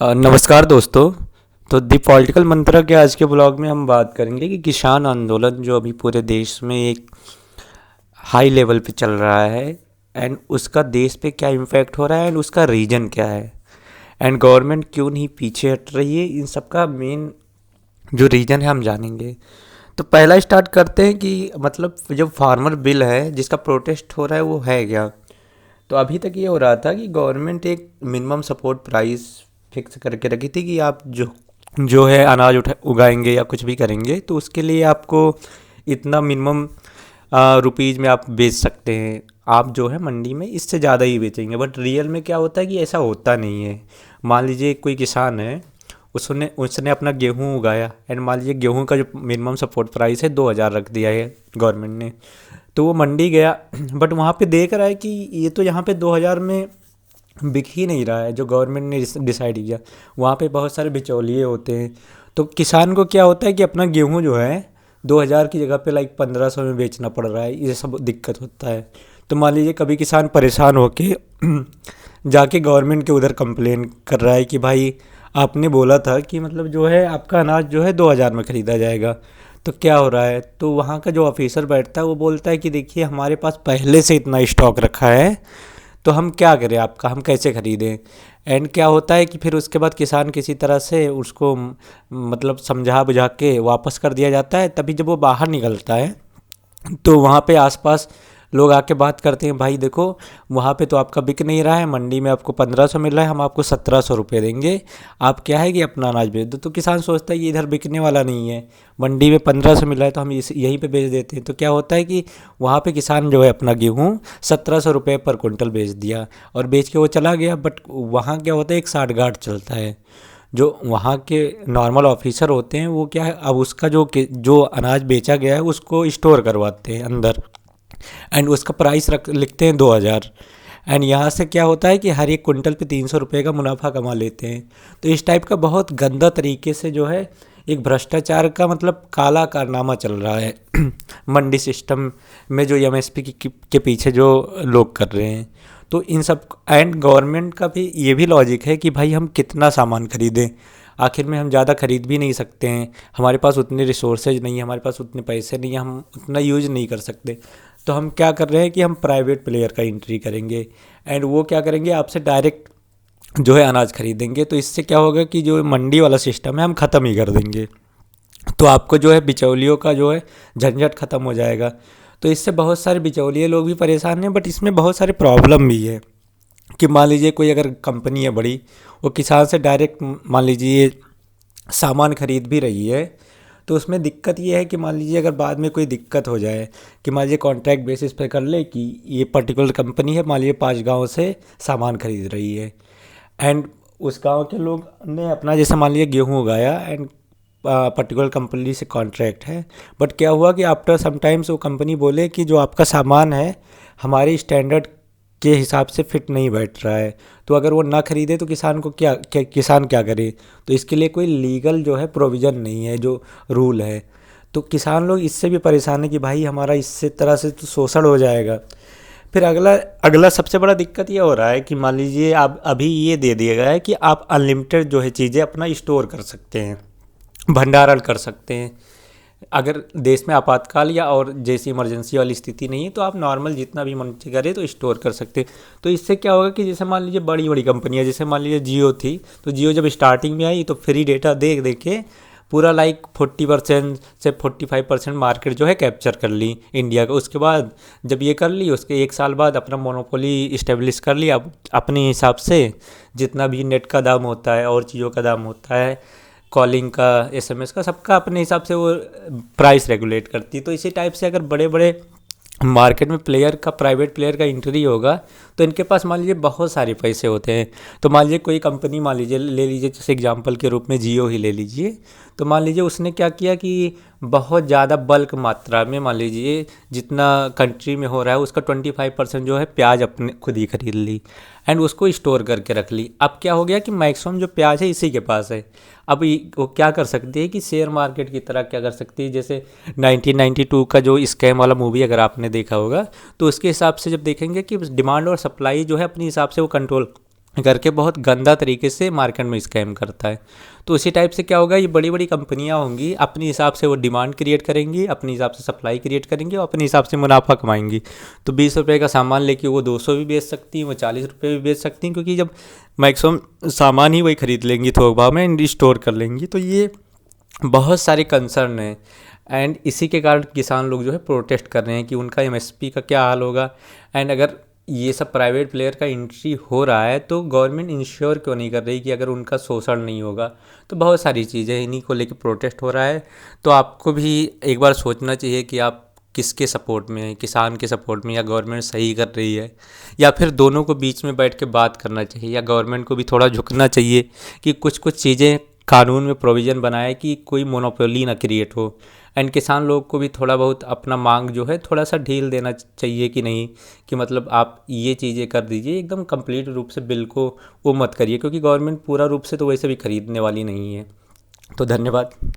नमस्कार दोस्तों। तो दी पॉलिटिकल मंत्रा के आज के ब्लॉग में हम बात करेंगे कि किसान आंदोलन जो अभी पूरे देश में एक हाई लेवल पे चल रहा है एंड उसका देश पे क्या इम्पैक्ट हो रहा है एंड उसका रीजन क्या है एंड गवर्नमेंट क्यों नहीं पीछे हट रही है, इन सब का मेन जो रीजन है हम जानेंगे। तो पहला स्टार्ट करते हैं कि मतलब जो फार्मर बिल है जिसका प्रोटेस्ट हो रहा है वो है क्या। तो अभी तक ये हो रहा था कि गवर्नमेंट एक मिनिमम सपोर्ट प्राइस फिक्स करके रखी थी कि आप जो जो है अनाज उगाएंगे या कुछ भी करेंगे तो उसके लिए आपको इतना मिनिमम रुपीज़ में आप बेच सकते हैं। आप जो है मंडी में इससे ज़्यादा ही बेचेंगे, बट रियल में क्या होता है कि ऐसा होता नहीं है। मान लीजिए कोई किसान है, उसने उसने अपना गेहूँ उगाया एंड मान लीजिए गेहूँ का जो मिनिमम सपोर्ट प्राइस है 2,000 रख दिया है गवर्नमेंट ने। तो वो मंडी गया बट वहाँ पे देख रहा है कि ये तो यहाँ पे 2,000 में बिक ही नहीं रहा है जो गवर्नमेंट ने डिसाइड किया। वहाँ पे बहुत सारे बिचौलिए होते हैं। तो किसान को क्या होता है कि अपना गेहूँ जो है 2,000 की जगह पे लाइक 1,500 में बेचना पड़ रहा है, ये सब दिक्कत होता है। तो मान लीजिए कभी किसान परेशान होके जाके गवर्नमेंट के उधर कंप्लेन कर रहा है कि भाई आपने बोला था कि मतलब जो है आपका अनाज जो है 2,000 में ख़रीदा जाएगा, तो क्या हो रहा है। तो वहाँ का जो ऑफिसर बैठता है वो बोलता है कि देखिए हमारे पास पहले से इतना स्टॉक रखा है, तो हम क्या करें आपका, हम कैसे ख़रीदें। एंड क्या होता है कि फिर उसके बाद किसान किसी तरह से उसको मतलब समझा बुझा के वापस कर दिया जाता है। तभी जब वो बाहर निकलता है तो वहाँ पे आसपास लोग आके बात करते हैं, भाई देखो वहाँ पे तो आपका बिक नहीं रहा है, मंडी में आपको 1,500 मिल रहा है, हम आपको 1,700 रुपये देंगे, आप क्या है कि अपना अनाज बेच दो। तो किसान सोचता है कि इधर बिकने वाला नहीं है, मंडी में 1,500 मिल रहा है तो हम यहीं पे बेच देते हैं। तो क्या होता है कि वहाँ पे किसान जो है अपना गेहूँ 1,700 रुपये पर कुंटल बेच दिया और बेच के वो चला गया। बट वहाँ क्या होता है एक साठगांठ चलता है। जो वहाँ के नॉर्मल ऑफिसर होते हैं वो क्या है, अब उसका जो अनाज बेचा गया है उसको स्टोर करवाते हैं अंदर एंड उसका प्राइस रख लिखते हैं 2,000। एंड यहाँ से क्या होता है कि हर एक कुंटल पे 300 रुपये का मुनाफा कमा लेते हैं। तो इस टाइप का बहुत गंदा तरीके से जो है एक भ्रष्टाचार का मतलब काला कारनामा चल रहा है मंडी सिस्टम में जो एमएसपी के पीछे जो लोग कर रहे हैं। तो इन सब एंड गवर्नमेंट का भी ये भी लॉजिक है कि भाई हम कितना सामान खरीदें, आखिर में हम ज़्यादा खरीद भी नहीं सकते हैं, हमारे पास उतने रिसोर्सेज नहीं है, हमारे पास उतने पैसे नहीं है, हम उतना यूज नहीं कर सकते। तो हम क्या कर रहे हैं कि हम प्राइवेट प्लेयर का एंट्री करेंगे एंड वो क्या करेंगे आपसे डायरेक्ट जो है अनाज खरीदेंगे। तो इससे क्या होगा कि जो मंडी वाला सिस्टम है हम ख़त्म ही कर देंगे। तो आपको जो है बिचौलियों का जो है झंझट ख़त्म हो जाएगा। तो इससे बहुत सारे बिचौलिए लोग भी परेशान हैं, बट इसमें बहुत सारे प्रॉब्लम भी है कि मान लीजिए कोई अगर कंपनी है बड़ी, वो किसान से डायरेक्ट मान लीजिए सामान खरीद भी रही है, तो उसमें दिक्कत ये है कि मान लीजिए अगर बाद में कोई दिक्कत हो जाए कि मान लीजिए कॉन्ट्रैक्ट बेसिस पे कर ले कि ये पर्टिकुलर कंपनी है मान लीजिए 5 गाँव से सामान खरीद रही है एंड उस गांव के लोग ने अपना जैसे मान लीजिए गेहूँ उगाया एंड पर्टिकुलर कंपनी से कॉन्ट्रैक्ट है। बट क्या हुआ कि आफ्टर समटाइम्स वो कंपनी बोले कि जो आपका सामान है हमारे स्टैंडर्ड के हिसाब से फिट नहीं बैठ रहा है, तो अगर वो ना खरीदे तो किसान को किसान क्या करे। तो इसके लिए कोई लीगल जो है प्रोविज़न नहीं है, जो रूल है। तो किसान लोग इससे भी परेशान है कि भाई हमारा इससे तरह से तो शोषण हो जाएगा। फिर अगला अगला सबसे बड़ा दिक्कत ये हो रहा है कि मान लीजिए आप अभी ये दे दिया गया है कि आप अनलिमिटेड जो है चीज़ें अपना स्टोर कर सकते हैं, भंडारण कर सकते हैं। अगर देश में आपातकाल या और जैसी इमरजेंसी वाली स्थिति नहीं है तो आप नॉर्मल जितना भी मन करे तो स्टोर कर सकते हैं। तो इससे क्या होगा कि जैसे मान लीजिए बड़ी बड़ी कंपनियां, जैसे मान लीजिए जियो थी, तो जियो जब स्टार्टिंग में आई तो फ्री डेटा दे दे के पूरा लाइक 40% से 45% मार्केट जो है कैप्चर कर ली इंडिया का। उसके बाद जब ये कर ली उसके 1 साल बाद अपना मोनोपोली इस्टेब्लिश कर लिया अपने हिसाब से। जितना भी नेट का दाम होता है और चीज़ों का दाम होता है, कॉलिंग का, एसएमएस का, सबका अपने हिसाब से वो प्राइस रेगुलेट करती है। तो इसी टाइप से अगर बड़े बड़े मार्केट में प्राइवेट प्लेयर का एंट्री होगा तो इनके पास मान लीजिए बहुत सारे पैसे होते हैं। तो मान लीजिए कोई कंपनी, मान लीजिए ले लीजिए जैसे एग्जांपल के रूप में जियो ही ले लीजिए। तो मान लीजिए उसने क्या किया कि बहुत ज़्यादा बल्क मात्रा में, मान लीजिए जितना कंट्री में हो रहा है उसका 25% जो है प्याज अपने खुद ही खरीद ली एंड उसको स्टोर करके रख ली। अब क्या हो गया कि मैक्सिमम जो प्याज है इसी के पास है। अब वो क्या कर सकती है कि शेयर मार्केट की तरह क्या कर सकती है, जैसे 1992 का जो स्कैम वाला मूवी अगर आपने देखा होगा, तो उसके हिसाब से जब देखेंगे कि डिमांड और सप्लाई जो है अपने हिसाब से वो कंट्रोल करके बहुत गंदा तरीके से मार्केट में स्कैम करता है। तो उसी टाइप से क्या होगा, ये बड़ी बड़ी कंपनियां होंगी, अपने हिसाब से वो डिमांड क्रिएट करेंगी, अपने हिसाब से सप्लाई क्रिएट करेंगी और अपने हिसाब से मुनाफा कमाएंगी। तो 20 रुपये का सामान लेके वो 200 भी बेच सकती हैं, वो 40 रुपये भी बेच सकती हैं, क्योंकि जब मैक्सिमम सामान ही वही खरीद लेंगी थोक भाव में, स्टोर कर लेंगी। तो ये बहुत सारे कंसर्न हैं एंड इसी के कारण किसान लोग जो है प्रोटेस्ट कर रहे हैं कि उनका एमएसपी का क्या हाल होगा। एंड अगर ये सब प्राइवेट प्लेयर का एंट्री हो रहा है तो गवर्नमेंट इंश्योर क्यों नहीं कर रही कि अगर उनका शोषण नहीं होगा। तो बहुत सारी चीज़ें इन्हीं को लेकर प्रोटेस्ट हो रहा है। तो आपको भी एक बार सोचना चाहिए कि आप किसके सपोर्ट में हैं, किसान के सपोर्ट में, या गवर्नमेंट सही कर रही है, या फिर दोनों को बीच में बैठ के बात करना चाहिए, या गवर्नमेंट को भी थोड़ा झुकना चाहिए कि कुछ कुछ चीज़ें कानून में प्रोविज़न बनाए कि कोई मोनोपोली ना क्रिएट हो। एंड किसान लोग को भी थोड़ा बहुत अपना मांग जो है थोड़ा सा ढील देना चाहिए कि नहीं, कि मतलब आप ये चीज़ें कर दीजिए, एकदम कंप्लीट रूप से बिल को वो मत करिए, क्योंकि गवर्नमेंट पूरा रूप से तो वैसे भी खरीदने वाली नहीं है। तो धन्यवाद।